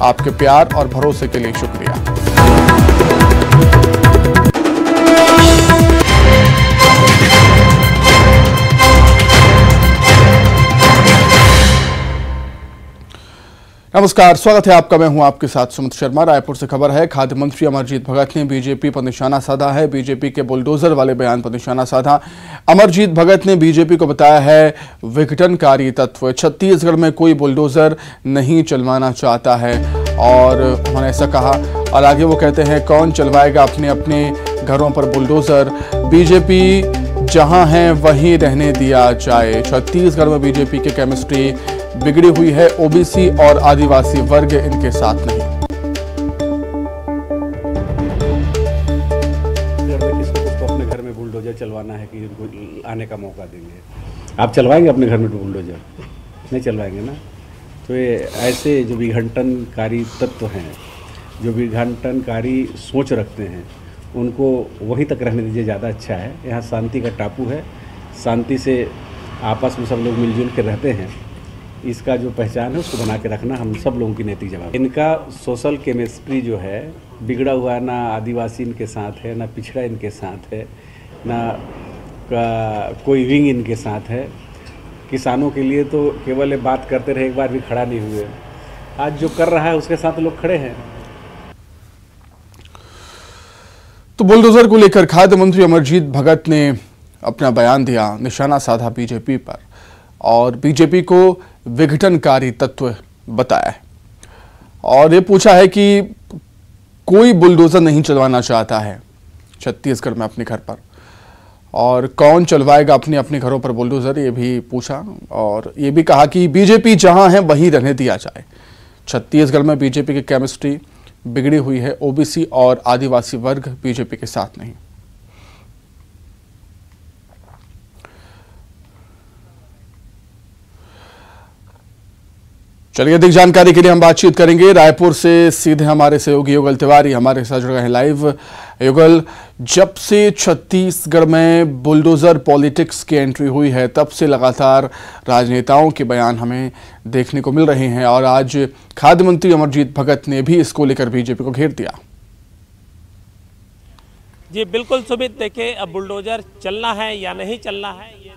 आपके प्यार और भरोसे के लिए शुक्रिया। नमस्कार, स्वागत है आपका। मैं हूं आपके साथ सुमित शर्मा। रायपुर से खबर है। खाद्य मंत्री अमरजीत भगत ने बीजेपी पर निशाना साधा है। बीजेपी के बुलडोजर वाले बयान पर निशाना साधा। अमरजीत भगत ने बीजेपी को बताया है विघटनकारी तत्व। छत्तीसगढ़ में कोई बुलडोजर नहीं चलवाना चाहता है और उन्होंने ऐसा कहा। और आगे वो कहते हैं, कौन चलवाएगा अपने अपने घरों पर बुलडोजर? बीजेपी जहां है वहीं रहने दिया जाए। छत्तीसगढ़ में बीजेपी की केमिस्ट्री बिगड़ी हुई है। ओबीसी और आदिवासी वर्ग इनके साथ नहीं। किसको अपने घर में बुलडोजर चलवाना है कि उनको आने का मौका देंगे? आप चलवाएंगे अपने घर में बुलडोजर? नहीं चलवाएंगे ना। तो ये ऐसे जो विघटनकारी तत्व हैं, जो विघटनकारी सोच रखते हैं, उनको वहीं तक रहने दीजिए, ज़्यादा अच्छा है। यहाँ शांति का टापू है, शांति से आपस में सब लोग मिलजुल के रहते हैं। इसका जो पहचान है उसको बना के रखना हम सब लोगों की नैतिक जवाब। इनका सोशल केमिस्ट्री जो है बिगड़ा हुआ है। ना आदिवासी इनके साथ है, ना पिछड़ा इनके साथ है, ना कोई विंग इनके साथ है। किसानों के लिए तो केवल बात करते रहे, एक बार भी खड़ा नहीं हुए। आज जो कर रहा है उसके साथ लोग खड़े हैं। तो बुलडोजर को लेकर खाद्य मंत्री अमरजीत भगत ने अपना बयान दिया, निशाना साधा बीजेपी पर और बीजेपी को विघटनकारी तत्व बताया है। और ये पूछा है कि कोई बुलडोजर नहीं चलवाना चाहता है छत्तीसगढ़ में अपने घर पर, और कौन चलवाएगा अपने अपने घरों पर बुलडोजर, ये भी पूछा। और ये भी कहा कि बीजेपी जहां है वहीं रहने दिया जाए। छत्तीसगढ़ में बीजेपी की केमिस्ट्री बिगड़ी हुई है। ओबीसी और आदिवासी वर्ग बीजेपी के साथ नहीं। चलिए, अधिक जानकारी के लिए हम बातचीत करेंगे। रायपुर से सीधे हमारे सहयोगी युगल तिवारी हमारे साथ जुड़ गए हैं लाइव। युगल, जब से छत्तीसगढ़ में बुलडोजर पॉलिटिक्स की एंट्री हुई है तब से लगातार राजनेताओं के बयान हमें देखने को मिल रहे हैं और आज खाद्य मंत्री अमरजीत भगत ने भी इसको लेकर बीजेपी को घेर दिया। जी बिल्कुल सुमित, देखिए अब बुलडोजर चलना है या नहीं चलना है ये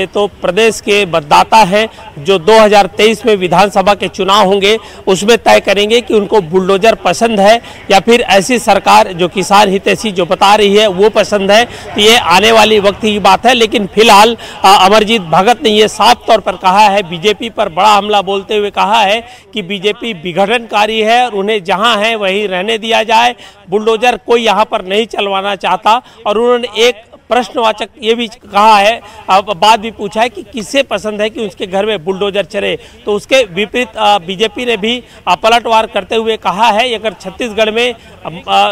तो प्रदेश के मतदाता है जो 2023 में विधानसभा के चुनाव होंगे उसमें तय करेंगे कि उनको बुलडोजर पसंद है या फिर ऐसी सरकार जो किसान हितैषी जो बता रही है वो पसंद है। तो ये आने वाली वक्त की बात है। लेकिन फिलहाल अमरजीत भगत ने ये साफ तौर पर कहा है, बीजेपी पर बड़ा हमला बोलते हुए कहा है कि बीजेपी विघटनकारी है और उन्हें जहां है वहीं रहने दिया जाए। बुलडोजर कोई यहाँ पर नहीं चलवाना चाहता। और उन्होंने एक प्रश्नवाचक ये भी कहा है, अब बात भी पूछा है कि किसे पसंद है कि उसके घर में बुलडोजर चले। तो उसके विपरीत बीजेपी ने भी पलटवार करते हुए कहा है, अगर छत्तीसगढ़ में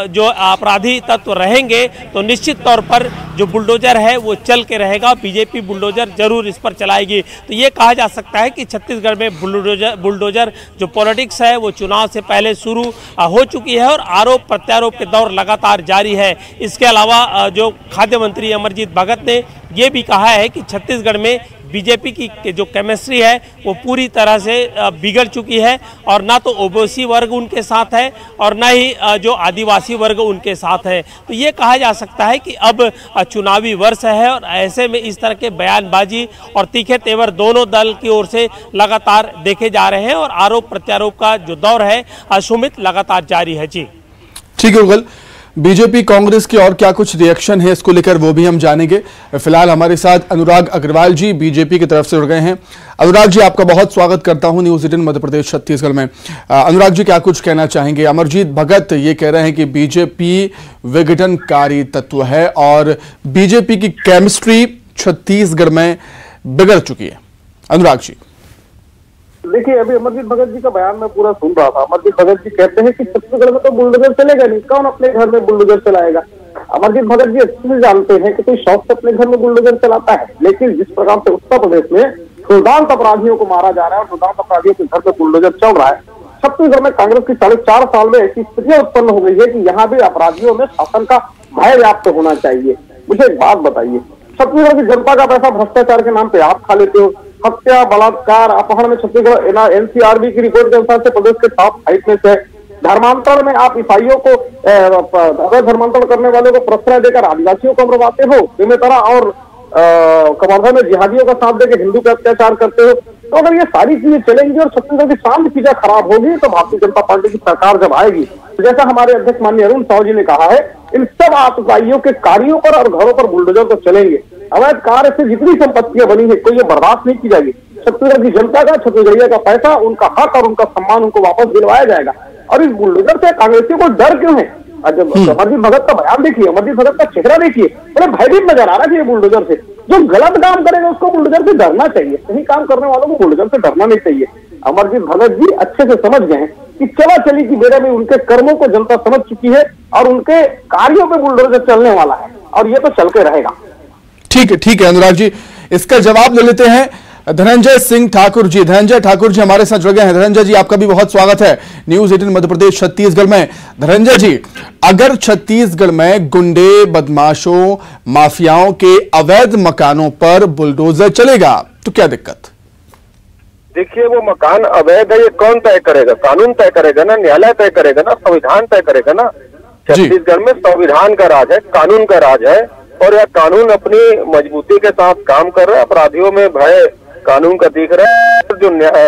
जो अपराधी तत्व रहेंगे तो निश्चित तौर पर जो बुलडोजर है वो चल के रहेगा। बीजेपी बुलडोजर जरूर इस पर चलाएगी। तो ये कहा जा सकता है कि छत्तीसगढ़ में बुलडोजर जो पॉलिटिक्स है वो चुनाव से पहले शुरू हो चुकी है और आरोप प्रत्यारोप के दौर लगातार जारी है। इसके अलावा जो खाद्य मंत्री अमरजीत भगत ने यह भी कहा है कि छत्तीसगढ़ में बीजेपी की जो केमिस्ट्री है वो पूरी तरह से बिगड़ चुकी है और ना तो ओबीसी वर्ग उनके साथ है और ना ही जो आदिवासी वर्ग उनके साथ है। तो ये कहा जा सकता है कि अब चुनावी वर्ष है और ऐसे में इस तरह के बयानबाजी और तीखे तेवर दोनों दल की ओर से लगातार देखे जा रहे हैं और आरोप प्रत्यारोप का जो दौर है सुमित लगातार जारी है। जी ठीक है युगल, बीजेपी कांग्रेस की और क्या कुछ रिएक्शन है इसको लेकर वो भी हम जानेंगे। फिलहाल हमारे साथ अनुराग अग्रवाल जी बीजेपी की तरफ से जुड़ गए हैं। अनुराग जी, आपका बहुत स्वागत करता हूं न्यूज 18 मध्य प्रदेश छत्तीसगढ़ में। अनुराग जी, क्या कुछ कहना चाहेंगे? अमरजीत भगत ये कह रहे हैं कि बीजेपी विघटनकारी तत्व है और बीजेपी की केमिस्ट्री छत्तीसगढ़ में बिगड़ चुकी है। अनुराग जी, देखिए, अभी अमरजीत भगत जी का बयान मैं पूरा सुन रहा था। अमरजीत भगत जी कहते हैं कि छत्तीसगढ़ में तो बुलडोजर चलेगा नहीं, कौन अपने घर में बुलडोजर चलाएगा। अमरजीत भगत जी अच्छे से जानते हैं कि कोई शौक से अपने घर में बुलडोजर चलाता है, लेकिन जिस प्रकार से उत्तर प्रदेश में दुर्दांत अपराधियों को मारा जा रहा है और दुर्दांत अपराधियों के घर में बुलडोजर चल रहा है, छत्तीसगढ़ में कांग्रेस की 4.5 साल में ऐसी स्थितियां उत्पन्न हो गई है कि यहाँ भी अपराधियों में शासन का भय व्याप्त होना चाहिए। मुझे एक बात बताइए, छत्तीसगढ़ की जनता का पैसा भ्रष्टाचार के नाम पे आप खा लेते हो, हत्या, बलात्कार, अपहरण में छत्तीसगढ़ एनसीआरबी की रिपोर्ट के अनुसार से प्रदेश के टॉप 5 में से। धर्मांतरण में आप ईसाइयों को, अगर धर्मांतरण करने वालों को प्रश्रय देकर आदिवासियों को मरवाते हो, बेमेतरा और कवर्धा में जिहादियों का साथ देकर हिंदू का अत्याचार करते हो। तो अगर ये सारी चीजें चलेंगी और छत्तीसगढ़ की शांति चीजें खराब होगी, तो भारतीय जनता पार्टी की सरकार जब आएगी, तो जैसा हमारे अध्यक्ष माननीय अरुण साहू जी ने कहा है, इन सब आतंकवादियों के कार्यों पर और घरों पर बुलडोजर तो चलेंगे। अवैध कार्य से जितनी संपत्तियां बनी है, कोई ये बर्दाश्त नहीं की जाएगी। छत्तीसगढ़ की जनता का, छत्तीसगढ़िया का पैसा, उनका हक और उनका सम्मान उनको वापस दिलवाया जाएगा। और इस बुलडोजर से कांग्रेसियों को डर क्यों है? अमरजीत भगत का बयान देखिए, अमरजीत भगत का चेहरा देखिए, बड़े भयभीत नजर आ रहा है ये बुलडोजर से। जो गलत काम करेगा उसको बुलडोजर से डरना चाहिए, सही काम करने वालों को बुलडोजर से डरना नहीं चाहिए। अमरजीत भगत जी अच्छे से समझ गए हैं कि चला चली की बेरे में उनके कर्मों को जनता समझ चुकी है और उनके कार्यों पे बुलडोजर चलने वाला है, और ये तो चल के रहेगा। ठीक है अनुराग जी, इसका जवाब ले लेते हैं धनंजय सिंह ठाकुर जी। धनंजय ठाकुर जी हमारे साथ जुड़ गए हैं। धनंजय जी, आपका भी बहुत स्वागत है न्यूज 18 मध्य प्रदेश छत्तीसगढ़ में। धनंजय जी, अगर छत्तीसगढ़ में गुंडे, बदमाशों, माफियाओं के अवैध मकानों पर बुलडोजर चलेगा तो क्या दिक्कत? देखिए, वो मकान अवैध है ये कौन तय करेगा? कानून तय करेगा ना, न्यायालय तय करेगा ना, संविधान तय करेगा ना। छत्तीसगढ़ में संविधान का राज है, कानून का राज है, और यह कानून अपनी मजबूती के साथ काम कर रहा है। अपराधियों में भय कानून का दिख रहा है,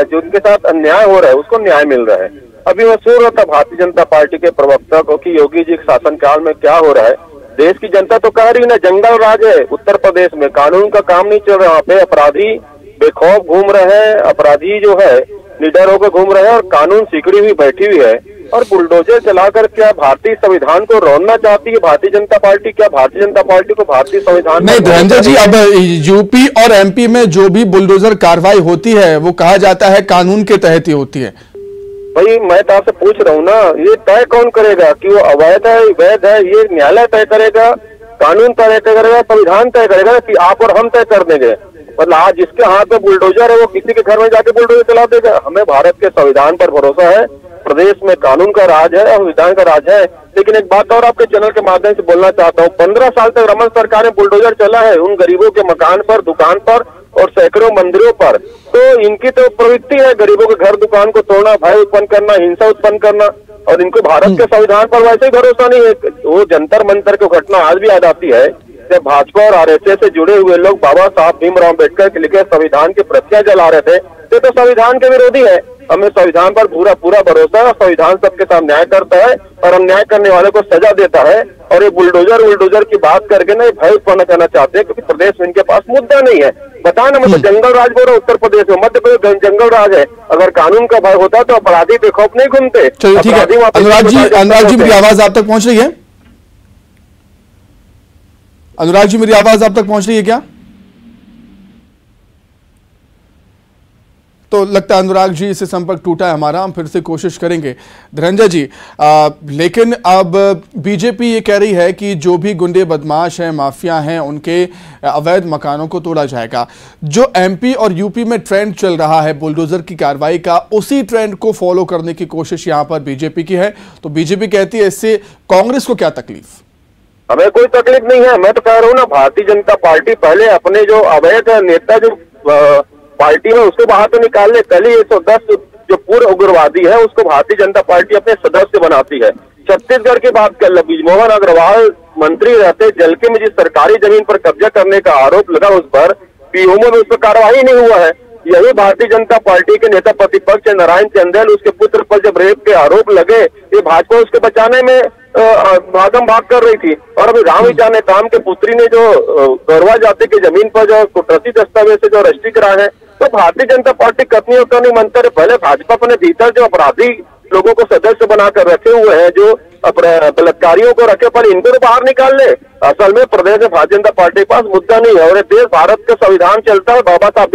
जो उनके साथ अन्याय हो रहा है उसको न्याय मिल रहा है। अभी मैं सुन रहा था भारतीय जनता पार्टी के प्रवक्ता को कि योगी जी के शासनकाल में क्या हो रहा है। देश की जनता तो कह रही ना, जंगल राज है उत्तर प्रदेश में, कानून का काम नहीं चल रहा। वहाँ पे अपराधी बेखौफ घूम रहे हैं, अपराधी जो है निडर होकर घूम रहे हैं, और कानून सिकड़ी हुई बैठी हुई है। और बुलडोजर चलाकर क्या भारतीय संविधान को रोनना चाहती है भारतीय जनता पार्टी? क्या भारतीय जनता पार्टी को भारतीय संविधान नहीं धनंजय जी, अब यूपी और एमपी में जो भी बुलडोजर कार्रवाई होती है वो कहा जाता है कानून के तहत ही होती है। भाई मैं तो आपसे पूछ रहा हूँ ना, ये तय कौन करेगा कि वो अवैध है वैध है? ये न्यायालय तय करेगा, कानून तय करेगा, संविधान तय करेगा कि आप और हम तय कर देंगे? मतलब आज जिसके हाथ में बुलडोजर है वो किसी के घर में जाके बुलडोजर चला देगा? हमें भारत के संविधान पर भरोसा है, प्रदेश में कानून का राज है और संविधान का राज है। लेकिन एक बात और आपके चैनल के माध्यम से बोलना चाहता हूँ, 15 साल तक रमन सरकार में बुलडोजर चला है उन गरीबों के मकान पर, दुकान पर और सैकड़ों मंदिरों पर। तो इनकी तो प्रवृत्ति है गरीबों के घर दुकान को तोड़ना, भय उत्पन्न करना, हिंसा उत्पन्न करना, और इनको भारत के संविधान पर वैसे ही भरोसा नहीं है। वो जंतर मंतर की घटना आज भी याद आती है जब भाजपा और आरएसएस से जुड़े हुए लोग बाबा साहब भीमराव अम्बेडकर के लिखे संविधान की प्रतियां जला रहे थे। ये तो संविधान के विरोधी है। हमें संविधान पर पूरा भरोसा है, संविधान सबके साथ न्याय करता है और अन्याय करने वाले को सजा देता है। और ये बुलडोजर की बात करके ना भय उत्पन्न करना चाहते हैं, क्योंकि प्रदेश में इनके पास मुद्दा नहीं है। बताया ना, मतलब जंगल राज बोल रहा उत्तर प्रदेश में, मध्य प्रदेश जंगल राज है। अगर कानून का भय होता तो अपराधी बेखौफ नहीं घूमते। चलिए ठीक है, अनुराग जी मेरी आवाज आप तक पहुंच रही है? अनुराग जी मेरी आवाज आप तक पहुंच रही है क्या? तो लगता है अनुराग जी से संपर्क टूटा है हमारा, हम फिर से कोशिश करेंगे। धनंजय जी, लेकिन अब बीजेपी ये कह रही है कि जो भी गुंडे बदमाश हैं, माफिया हैं, उनके अवैध मकानों को तोड़ा जाएगा। जो एमपी और यूपी में ट्रेंड चल रहा है बुलडोजर की कार्रवाई का, उसी ट्रेंड को फॉलो करने की कोशिश यहां पर बीजेपी की है। तो बीजेपी कहती है इससे कांग्रेस को क्या तकलीफ? हमें कोई तकलीफ नहीं है। मैं तो कह रहा हूँ ना, भारतीय जनता पार्टी पहले अपने जो अवैध नेता जो पार्टी में उसको बाहर तो निकाल ले। कल ही 110 जो पूर्व उग्रवादी है उसको भारतीय जनता पार्टी अपने सदस्य बनाती है। छत्तीसगढ़ की बात कर लो, बृजमोहन अग्रवाल मंत्री रहते जलके में जिस सरकारी जमीन पर कब्जा करने का आरोप लगा उस पर, पीओमओ में उस पर कार्रवाई नहीं हुआ है। यही भारतीय जनता पार्टी के नेता प्रतिपक्ष नारायण चंदेल, उसके पुत्र पर जब रेप के आरोप लगे, ये भाजपा उसके बचाने में भागम भाग कर रही थी। और अभी रामविचार नेताम के पुत्री ने जो गौरवा जाति की जमीन पर जो कुदरती दस्तावेज से जो रजिस्ट्री कराए हैं, तो भारतीय जनता पार्टी कतनी और कतनी मंतर है। पहले भाजपा अपने भीतर जो अपराधी लोगों को सदस्य बनाकर रखे हुए हैं, जो बलात्कारियों को रखे, पर इनको तो बाहर निकाल ले। असल में प्रदेश में भारतीय जनता पार्टी के पास मुद्दा नहीं है, और देश भारत का संविधान चलता है, बाबा साहब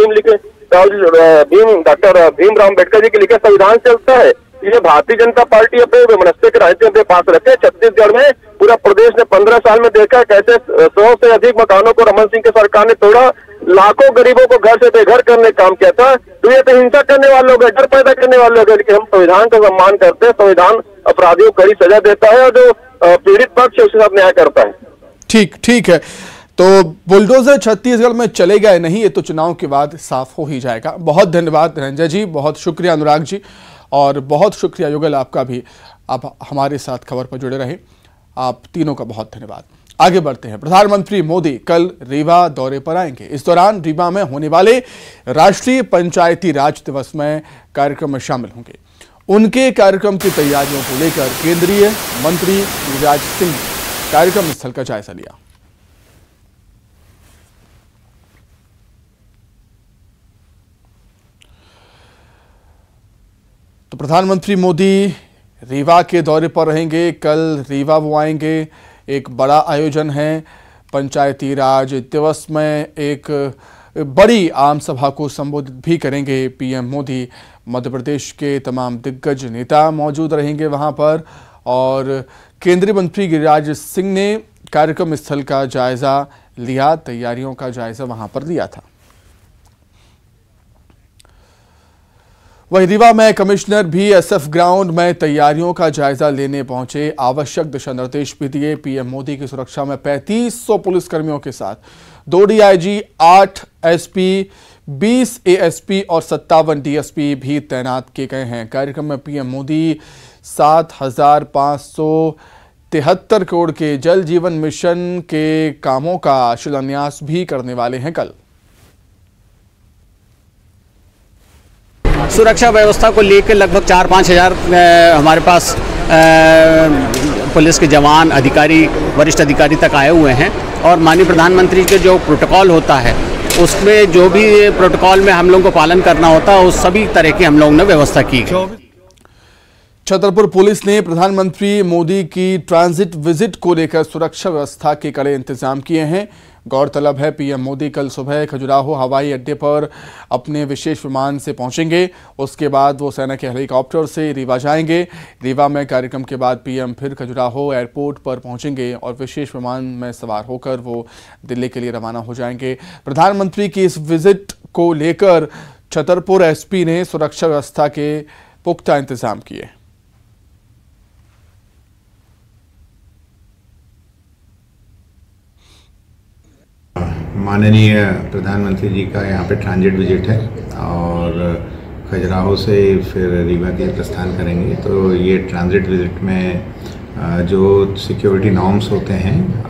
डॉक्टर भीमराव अम्बेडकर जी के लिखे संविधान चलता है। ये भारतीय जनता पार्टी अपने विमनस्ते के राजनीति अपने पास रखे। छत्तीसगढ़ में पूरा प्रदेश ने 15 साल में देखा कैसे 100 से अधिक मकानों को रमन सिंह की सरकार ने तोड़ा, लाखों गरीबों को घर से बेघर करने का काम किया था। तो ये तो हिंसा करने वाले लोग हैं, डर पैदा करने वाले लोग हैं। लेकिन हम संविधान का सम्मान करते हैं, संविधान अपराधियों को कड़ी सजा देता है और जो पीड़ित पक्ष है उसके साथ न्याय करता है। ठीक है। तो बुलडोजर छत्तीसगढ़ में चलेगा या नहीं, ये तो चुनाव के बाद साफ हो ही जाएगा। बहुत धन्यवाद धनंजय जी, बहुत शुक्रिया अनुराग जी, और बहुत शुक्रिया युगल आपका भी, आप हमारे साथ खबर पर जुड़े रहे। आप तीनों का बहुत धन्यवाद। आगे बढ़ते हैं। प्रधानमंत्री मोदी कल रीवा दौरे पर आएंगे। इस दौरान रीवा में होने वाले राष्ट्रीय पंचायती राज दिवस में कार्यक्रम में शामिल होंगे। उनके कार्यक्रम की तैयारियों को लेकर केंद्रीय मंत्री गिरिराज सिंह ने कार्यक्रम स्थल का जायजा लिया। तो प्रधानमंत्री मोदी रीवा के दौरे पर रहेंगे। कल रीवा वो आएंगे। एक बड़ा आयोजन है। पंचायती राज दिवस में एक बड़ी आम सभा को संबोधित भी करेंगे पीएम मोदी। मध्य प्रदेश के तमाम दिग्गज नेता मौजूद रहेंगे वहां पर, और केंद्रीय मंत्री गिरिराज सिंह ने कार्यक्रम स्थल का जायजा लिया, तैयारियों का जायजा वहां पर लिया था। वहीं रीवा में कमिश्नर भी एसएफ ग्राउंड में तैयारियों का जायजा लेने पहुंचे। आवश्यक दिशा निर्देश भी दिए। पीएम मोदी की सुरक्षा में 3500 पुलिसकर्मियों के साथ 2 डीआईजी, 8 एसपी, 20 एएसपी और 57 डीएसपी भी तैनात किए गए हैं। कार्यक्रम में पीएम मोदी 7573 करोड़ के जल जीवन मिशन के कामों का शिलान्यास भी करने वाले हैं। कल सुरक्षा व्यवस्था को लेकर लगभग 4-5 हज़ार हमारे पास पुलिस के जवान, अधिकारी, वरिष्ठ अधिकारी तक आए हुए हैं, और माननीय प्रधानमंत्री के जो प्रोटोकॉल होता है उसमें जो भी प्रोटोकॉल में हम लोगों को पालन करना होता है उस सभी तरह की हम लोगों ने व्यवस्था की। छतरपुर पुलिस ने प्रधानमंत्री मोदी की ट्रांजिट विजिट को लेकर सुरक्षा व्यवस्था के कड़े इंतजाम किए हैं। गौरतलब है पीएम मोदी कल सुबह खजुराहो हवाई अड्डे पर अपने विशेष विमान से पहुंचेंगे। उसके बाद वो सेना के हेलीकॉप्टर से रीवा जाएंगे। रीवा में कार्यक्रम के बाद पीएम फिर खजुराहो एयरपोर्ट पर पहुंचेंगे और विशेष विमान में सवार होकर वो दिल्ली के लिए रवाना हो जाएंगे। प्रधानमंत्री की इस विजिट को लेकर छतरपुर एसपी ने सुरक्षा व्यवस्था के पुख्ता इंतजाम किए। माननीय प्रधानमंत्री जी का यहाँ पे ट्रांजिट विजिट है और खजुराहो से फिर रीवा के प्रस्थान करेंगे। तो ये ट्रांजिट विजिट में जो सिक्योरिटी नॉर्म्स होते हैं,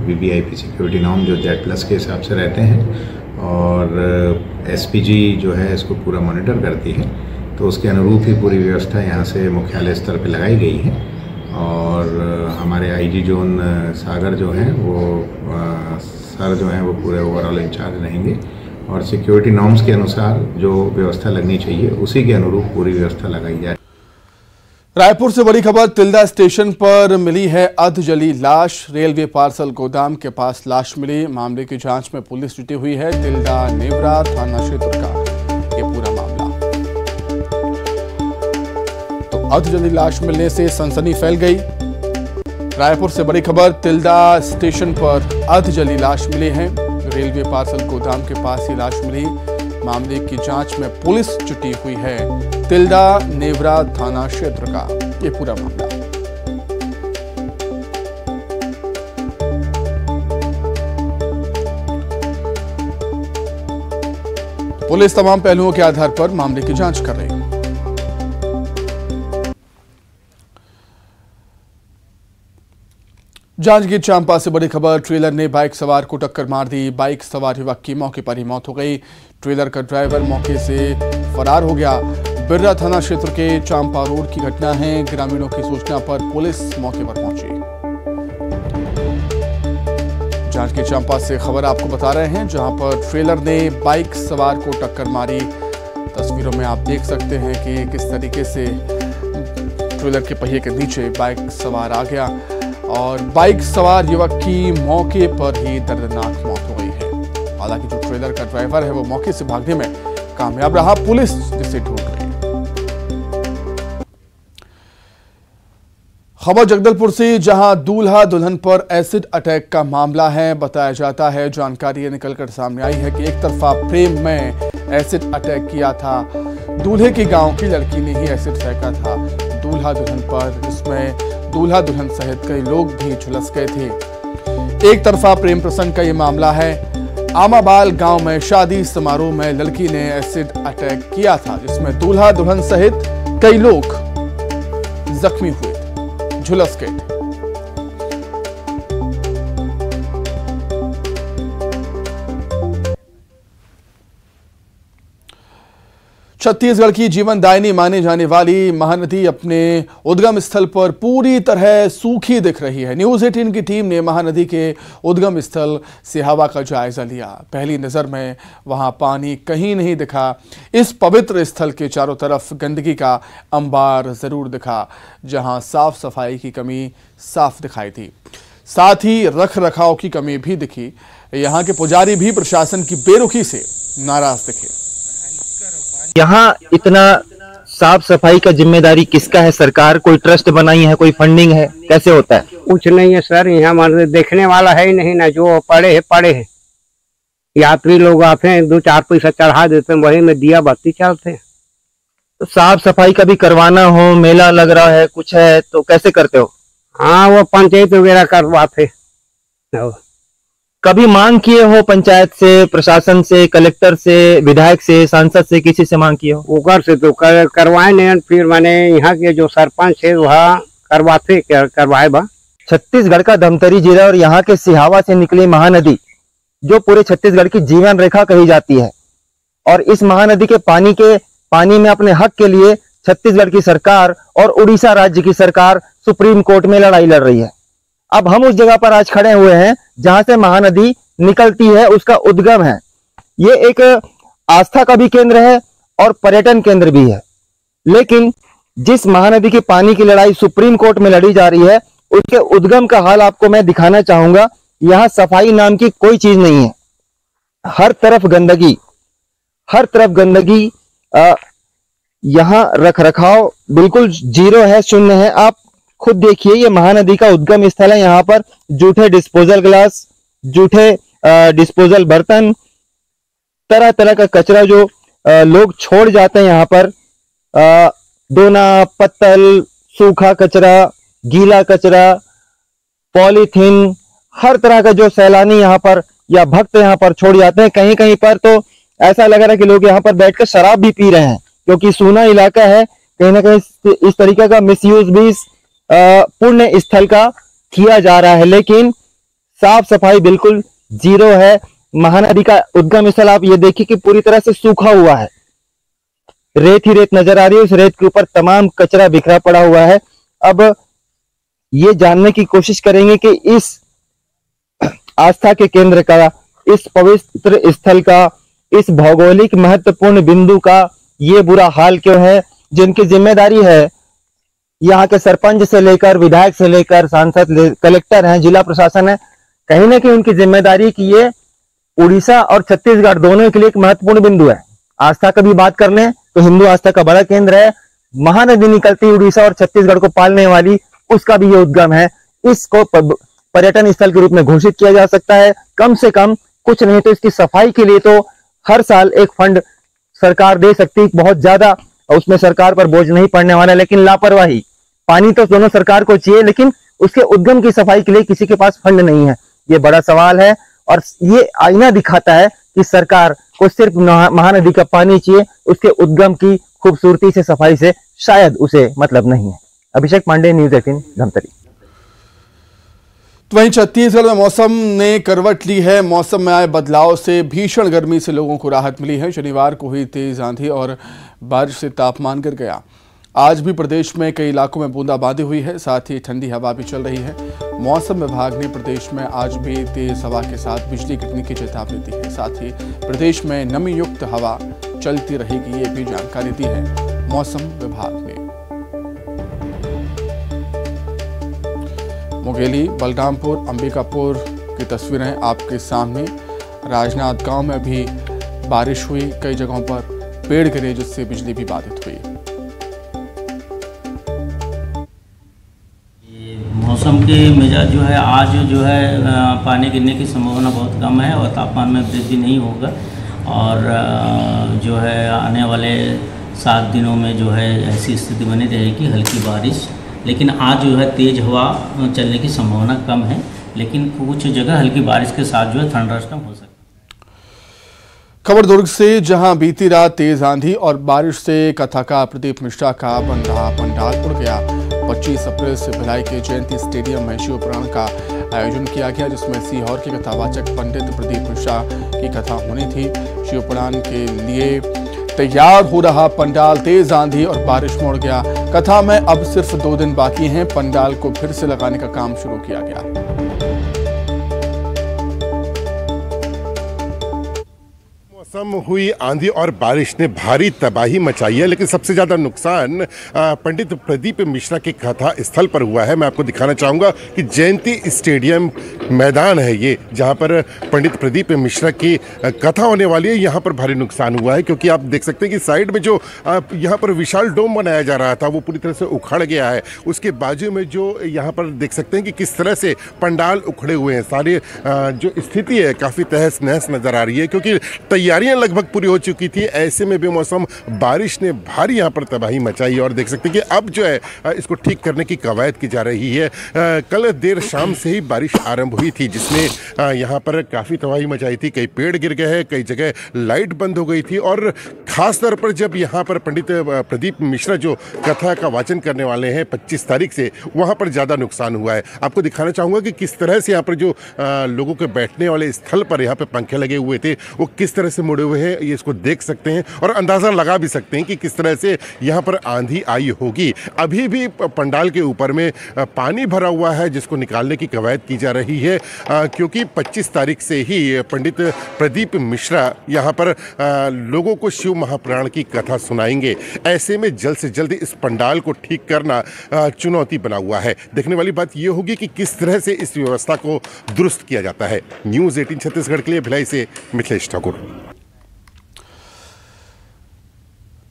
वीवीआईपी सिक्योरिटी नॉर्म जो जेड+ के हिसाब से रहते हैं, और एसपीजी जो है इसको पूरा मॉनिटर करती है, तो उसके अनुरूप ही पूरी व्यवस्था यहाँ से मुख्यालय स्तर पर लगाई गई है। और हमारे आईजी जोन सागर जो हैं वो सर जो हैं वो पूरे ओवरऑल इंचार्ज रहेंगे, और सिक्योरिटी नॉर्म्स के अनुसार जो व्यवस्था लगनी चाहिए उसी के अनुरूप पूरी व्यवस्था लगाई जाए। रायपुर से बड़ी खबर। तिल्दा स्टेशन पर मिली है अधजली लाश। रेलवे पार्सल गोदाम के पास लाश मिली। मामले की जांच में पुलिस जुटी हुई है। तिल्दा नेवरा थाना क्षेत्र का ये पूरा मामला। तो अधजली लाश मिलने से सनसनी फैल गई। रायपुर से बड़ी खबर। तिल्दा स्टेशन पर अधजली लाश मिली है। रेलवे पार्सल गोदाम के पास ही लाश मिली। मामले की जांच में पुलिस जुटी हुई है। तिल्दा नेवरा थाना क्षेत्र का ये पूरा मामला। पुलिस तमाम पहलुओं के आधार पर मामले की जांच कर रही है। जांजगीर चांपा से बड़ी खबर। ट्रेलर ने बाइक सवार को टक्कर मार दी। बाइक सवार युवक की मौके पर ही मौत हो गई। ट्रेलर का ड्राइवर मौके से फरार हो गया। बिर्रा थाना क्षेत्र के चांपा रोड की घटना है। ग्रामीणों की सूचना पर पुलिस मौके पर पहुंची। जांजगीर चांपा से खबर आपको बता रहे हैं, जहां पर ट्रेलर ने बाइक सवार को टक्कर मारी। तस्वीरों में आप देख सकते हैं कि किस तरीके से ट्रेलर के पहिए के नीचे बाइक सवार आ गया और बाइक सवार युवक की मौके पर ही दर्दनाक मौत हो गई है। हालांकि जो ट्रेलर का ड्राइवर है वो मौके से भागने में कामयाब रहा। पुलिस जिसे ढूंढ रही है। खबर जगदलपुर से, जहां दूल्हा दुल्हन पर एसिड अटैक का मामला है। बताया जाता है, जानकारी निकलकर सामने आई है कि एक तरफा प्रेम में एसिड अटैक किया था। दूल्हे के गांव की लड़की ने ही एसिड फेंका था दूल्हा दुल्हन पर। इसमें दूल्हा दुल्हन सहित कई लोग भी झुलस गए थे। एक तरफा प्रेम प्रसंग का ये मामला है। आमाबाल गांव में शादी समारोह में लड़की ने एसिड अटैक किया था, जिसमें दूल्हा दुल्हन सहित कई लोग जख्मी हुए थे, झुलस गए थे। छत्तीसगढ़ की जीवनदायिनी मानी जाने वाली महानदी अपने उद्गम स्थल पर पूरी तरह सूखी दिख रही है। न्यूज़ 18 की टीम ने महानदी के उद्गम स्थल सिहावा का जायजा लिया। पहली नजर में वहां पानी कहीं नहीं दिखा। इस पवित्र स्थल के चारों तरफ गंदगी का अंबार जरूर दिखा, जहां साफ सफाई की कमी साफ दिखाई दी। साथ ही रख रखाव की कमी भी दिखी। यहाँ के पुजारी भी प्रशासन की बेरुखी से नाराज दिखे। यहाँ इतना साफ सफाई का जिम्मेदारी किसका है? सरकार कोई ट्रस्ट बनाई है, कोई फंडिंग है, कैसे होता है? कुछ नहीं है सर, यहाँ हमारे देखने वाला है ही नहीं ना। जो पड़े है यात्री लोग आते हैं, 2-4 पैसा चढ़ा देते हैं, वही में दिया बत्ती चलते हैं। तो साफ सफाई का भी करवाना हो, मेला लग रहा है, कुछ है तो कैसे करते हो? हाँ, वो पंचायत वगैरह करवाते। कभी मांग किए हो पंचायत से, प्रशासन से, कलेक्टर से, विधायक से, सांसद से, किसी से मांग किए हो? ऊपर से तो करवाए नहीं, फिर मैंने यहाँ के जो सरपंच है वह करवाए बा। छत्तीसगढ़ का धमतरी जिला और यहाँ के सिहावा से निकली महानदी जो पूरे छत्तीसगढ़ की जीवन रेखा कही जाती है, और इस महानदी के पानी में अपने हक के लिए छत्तीसगढ़ की सरकार और उड़ीसा राज्य की सरकार सुप्रीम कोर्ट में लड़ाई लड़ रही है। अब हम उस जगह पर आज खड़े हुए हैं जहां से महानदी निकलती है, उसका उद्गम है। ये एक आस्था का भी केंद्र है और पर्यटन केंद्र भी है। लेकिन जिस महानदी के पानी की लड़ाई सुप्रीम कोर्ट में लड़ी जा रही है, उसके उद्गम का हाल आपको मैं दिखाना चाहूंगा। यहाँ सफाई नाम की कोई चीज नहीं है, हर तरफ गंदगी, यहाँ रख रखाव बिल्कुल जीरो है, शून्य है। आप खुद देखिए, ये महानदी का उद्गम स्थल है। यहाँ पर जूठे डिस्पोजल ग्लास, जूठे डिस्पोजल बर्तन, तरह तरह का कचरा जो लोग छोड़ जाते हैं यहाँ पर, दोना, पत्तल, सूखा कचरा, गीला कचरा, पॉलीथीन, हर तरह का जो सैलानी यहाँ पर या भक्त यहाँ पर छोड़ जाते हैं। कहीं कहीं पर तो ऐसा लग रहा है कि लोग यहाँ पर बैठकर शराब भी पी रहे हैं, क्योंकि सूना इलाका है। कहीं ना कहीं इस तरीके का मिसयूज भी पुण्य स्थल का किया जा रहा है, लेकिन साफ सफाई बिल्कुल जीरो है। महानदी का उद्गम स्थल आप ये देखिए कि पूरी तरह से सूखा हुआ है, रेत ही रेत नजर आ रही है। उस रेत के ऊपर तमाम कचरा बिखरा पड़ा हुआ है। अब ये जानने की कोशिश करेंगे कि इस आस्था के केंद्र का, इस पवित्र स्थल का, इस भौगोलिक महत्वपूर्ण बिंदु का ये बुरा हाल क्यों है। जिनकी जिम्मेदारी है, यहाँ के सरपंच से लेकर विधायक से लेकर सांसद, कलेक्टर हैं, जिला प्रशासन है, कहीं ना कहीं उनकी जिम्मेदारी कि ये उड़ीसा और छत्तीसगढ़ दोनों के लिए एक महत्वपूर्ण बिंदु है। आस्था का भी बात कर लें तो हिंदू आस्था का बड़ा केंद्र है। महानदी निकलती उड़ीसा और छत्तीसगढ़ को पालने वाली, उसका भी ये उद्गम है। इसको पर्यटन स्थल के रूप में घोषित किया जा सकता है। कम से कम कुछ नहीं तो इसकी सफाई के लिए तो हर साल एक फंड सरकार दे सकती है, बहुत ज्यादा उसमें सरकार पर बोझ नहीं पड़ने वाला। लेकिन लापरवाही, पानी तो दोनों सरकार को चाहिए, लेकिन उसके उद्गम की सफाई के लिए किसी के पास फंड नहीं है। ये बड़ा सवाल है, और ये आईना दिखाता है कि सरकार को सिर्फ महानदी का पानी चाहिए, उसके उद्गम की खूबसूरती से, सफाई से शायद उसे मतलब नहीं है। अभिषेक पांडे, न्यूज़ 18, धमतरी। तो वहीं छत्तीसगढ़ में मौसम ने करवट ली है। मौसम में आए बदलाव से भीषण गर्मी से लोगों को राहत मिली है। शनिवार को हुई तेज आंधी और बारिश से तापमान गिर गया। आज भी प्रदेश में कई इलाकों में बूंदाबांदी हुई है, साथ ही ठंडी हवा भी चल रही है। मौसम विभाग ने प्रदेश में आज भी तेज हवा के साथ बिजली गिरने की चेतावनी दी है। साथ ही प्रदेश में नमी युक्त हवा चलती रहेगी, ये भी जानकारी दी है मौसम विभाग ने। मुंगेली, बलरामपुर, अंबिकापुर की तस्वीरें आपके सामने। राजनांदगांव में भी बारिश हुई, कई जगहों पर पेड़ गिरे जिससे बिजली भी बाधित हुई। मौसम के मिजाज जो है, आज जो है पानी गिरने की संभावना बहुत कम है और तापमान में वृद्धि नहीं होगा। और जो है आने वाले 7 दिनों में जो है ऐसी स्थिति बनी रहेगी, हल्की बारिश। लेकिन आज जो है तेज़ हवा चलने की संभावना कम है, लेकिन कुछ जगह हल्की बारिश के साथ जो है थंडरस्टॉर्म हो सकता है। खबर दुर्ग से, जहां बीती रात तेज आंधी और बारिश से कथाकार प्रदीप मिश्रा का बन रहा पंडाल उड़ गया। 25 अप्रैल से भिलाई के जयंती स्टेडियम में शिव पुराण का आयोजन किया गया, जिसमें सीहोर के कथावाचक पंडित प्रदीप मिश्रा की कथा होनी थी। शिव पुराण के लिए तैयार हो रहा पंडाल तेज आंधी और बारिश में उड़ गया। कथा में अब सिर्फ 2 दिन बाकी हैं। पंडाल को फिर से लगाने का काम शुरू किया गया। मौसम हुई आंधी और बारिश ने भारी तबाही मचाई है, लेकिन सबसे ज़्यादा नुकसान पंडित प्रदीप मिश्रा के कथा स्थल पर हुआ है। मैं आपको दिखाना चाहूँगा कि जयंती स्टेडियम मैदान है ये, जहाँ पर पंडित प्रदीप मिश्रा की कथा होने वाली है। यहाँ पर भारी नुकसान हुआ है, क्योंकि आप देख सकते हैं कि साइड में जो यहाँ पर विशाल डोम बनाया जा रहा था वो पूरी तरह से उखड़ गया है। उसके बाजू में जो यहाँ पर देख सकते हैं कि किस तरह से पंडाल उखड़े हुए हैं। सारे जो स्थिति है काफ़ी तहस नहस नज़र आ रही है, क्योंकि तैयारियां लगभग पूरी हो चुकी थी। ऐसे में बेमौसम बारिश ने भारी यहाँ पर तबाही मचाई और देख सकते हैं कि अब जो है इसको ठीक करने की कवायद की जा रही है। कल देर शाम से ही बारिश आरंभ हुई थी, जिसने यहाँ पर काफ़ी तबाही मचाई थी। कई पेड़ गिर गए हैं, कई जगह लाइट बंद हो गई थी और ख़ास तौर पर जब यहाँ पर पंडित प्रदीप मिश्रा जो कथा का वाचन करने वाले हैं 25 तारीख से, वहाँ पर ज़्यादा नुकसान हुआ है। आपको दिखाना चाहूँगा कि किस तरह से यहाँ पर जो लोगों के बैठने वाले स्थल पर यहाँ पर पंखे लगे हुए थे वो किस तरह से मुड़े हुए हैं, ये इसको देख सकते हैं और अंदाज़ा लगा भी सकते हैं कि किस तरह से यहाँ पर आंधी आई होगी। अभी भी पंडाल के ऊपर में पानी भरा हुआ है, जिसको निकालने की कवायद की जा रही है, क्योंकि 25 तारीख से ही पंडित प्रदीप मिश्रा यहाँ पर लोगों को शिव महापुराण की कथा सुनाएंगे। ऐसे में जल्द से जल्द इस पंडाल को ठीक करना चुनौती बना हुआ है। देखने वाली बात ये होगी कि किस तरह से इस व्यवस्था को दुरुस्त किया जाता है। न्यूज़ 18 छत्तीसगढ़ के लिए भिलाई से मिथिलेश ठाकुर।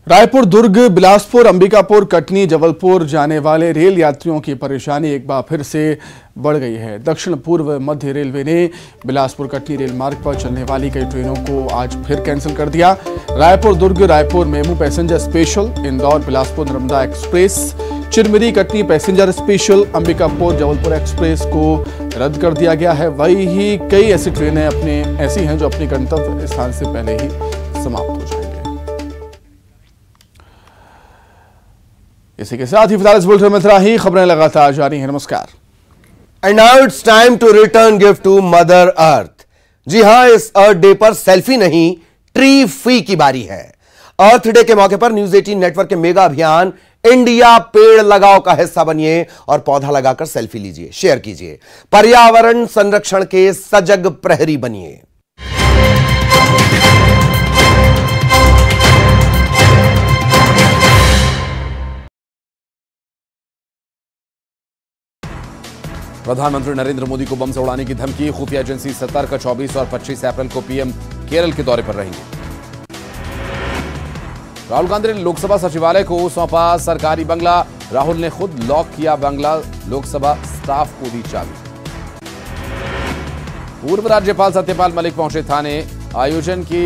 रायपुर, दुर्ग, बिलासपुर, अंबिकापुर, कटनी, जबलपुर जाने वाले रेल यात्रियों की परेशानी एक बार फिर से बढ़ गई है। दक्षिण पूर्व मध्य रेलवे ने बिलासपुर कटनी रेल मार्ग पर चलने वाली कई ट्रेनों को आज फिर कैंसिल कर दिया। Raipur Durg Raipur MEMU passenger special, Indore Bilaspur Narmada express, Chirmiri Katni passenger special, Ambikapur Jabalpur express को रद्द कर दिया गया है। वही कई ऐसी ट्रेनें ऐसी हैं जो अपने गंतव्य स्थान से पहले ही समाप्त हो जाएंगे। इसी के साथ ही फिलहाल इस बुलेटिन में इतना ही। खबरें लगातार जारी हैं। नमस्कार। And now it's time to return gift to mother earth. जी हां, इस अर्थ डे पर सेल्फी नहीं, ट्री फ्री की बारी है। अर्थ डे के मौके पर न्यूज 18 नेटवर्क के मेगा अभियान इंडिया पेड़ लगाओ का हिस्सा बनिए और पौधा लगाकर सेल्फी लीजिए, शेयर कीजिए। पर्यावरण संरक्षण के सजग प्रहरी बनिए। प्रधानमंत्री नरेंद्र मोदी को बम से उड़ाने की धमकी, खुफिया एजेंसी सतर्क। 24 और 25 अप्रैल को पीएम केरल के दौरे पर रहेंगे। राहुल गांधी ने लोकसभा सचिवालय को सौंपा सरकारी बंगला, राहुल ने खुद लॉक किया बंगला, लोकसभा स्टाफ को दी चाबी। पूर्व राज्यपाल सत्यपाल मलिक पहुंचे थाने, आयोजन की